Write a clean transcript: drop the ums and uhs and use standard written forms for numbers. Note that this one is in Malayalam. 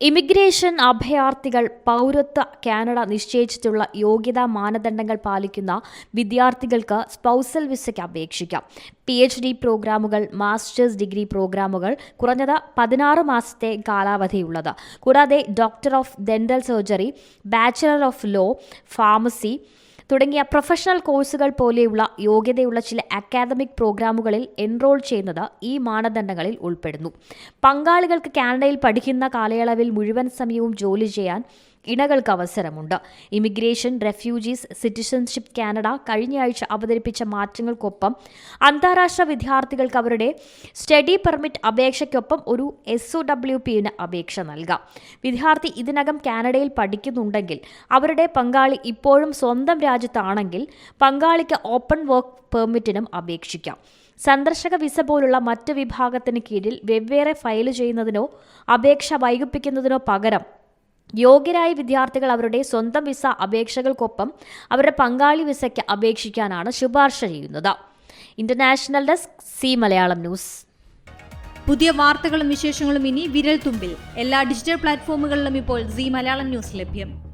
ഇമിഗ്രേഷൻ അഭയാർത്ഥികൾ പൗരത്വ കാനഡ നിശ്ചയിച്ചിട്ടുള്ള യോഗ്യതാ മാനദണ്ഡങ്ങൾ പാലിക്കുന്ന വിദ്യാർത്ഥികൾക്ക് സ്പൗസൽ വിസയ്ക്ക് അപേക്ഷിക്കാം. PhD പ്രോഗ്രാമുകൾ, മാസ്റ്റേഴ്സ് ഡിഗ്രി പ്രോഗ്രാമുകൾ, കുറഞ്ഞത് 16 മാസത്തെ കാലാവധിയുള്ളത്. കൂടാതെ doctor of dental surgery, bachelor of law, pharmacy തുടങ്ങിയ പ്രൊഫഷണൽ കോഴ്സുകൾ പോലെയുള്ള യോഗ്യതയുള്ള ചില അക്കാദമിക് പ്രോഗ്രാമുകളിൽ എൻറോൾ ചെയ്യുന്നത് ഈ മാനദണ്ഡങ്ങളിൽ ഉൾപ്പെടുന്നു. പങ്കാളികൾക്ക് കാനഡയിൽ പഠിക്കുന്ന കാലയളവിൽ മുഴുവൻ സമയവും ജോലി ചെയ്യാൻ ഇണകൾക്ക് അവസരമുണ്ട്. ഇമിഗ്രേഷൻ, റെഫ്യൂജീസ്, സിറ്റിസൺഷിപ്പ് കാനഡ കഴിഞ്ഞയാഴ്ച അവതരിപ്പിച്ച മാറ്റങ്ങൾക്കൊപ്പം അന്താരാഷ്ട്ര വിദ്യാർത്ഥികൾക്ക് അവരുടെ സ്റ്റഡി പെർമിറ്റ് അപേക്ഷയ്ക്കൊപ്പം ഒരു SOWPന് അപേക്ഷ നൽകാം. വിദ്യാർത്ഥി ഇതിനകം കാനഡയിൽ പഠിക്കുന്നുണ്ടെങ്കിൽ അവരുടെ പങ്കാളി ഇപ്പോഴും സ്വന്തം രാജ്യത്താണെങ്കിൽ പങ്കാളിക്ക് ഓപ്പൺ വർക്ക് പെർമിറ്റിനും അപേക്ഷിക്കാം. സന്ദർശക വിസ പോലുള്ള മറ്റ് വിഭാഗത്തിന് കീഴിൽ വെവ്വേറെ ഫയൽ ചെയ്യുന്നതിനോ അപേക്ഷ വൈകിപ്പിക്കുന്നതിനോ പകരം യോഗ്യരായ വിദ്യാർത്ഥികൾ അവരുടെ സ്വന്തം വിസ അപേക്ഷകൾക്കൊപ്പം അവരുടെ പങ്കാളി വിസയ്ക്ക് അപേക്ഷിക്കാനാണ് ശുപാർശ ചെയ്യുന്നത്. International desk, C Malayalam news. പുതിയ വാർത്തകളും വിശേഷങ്ങളും ഇനി വിരൽ തുമ്പിൽ. എല്ലാ ഡിജിറ്റൽ പ്ലാറ്റ്ഫോമുകളിലും ഇപ്പോൾ സി മലയാളം ന്യൂസ് ലഭ്യം.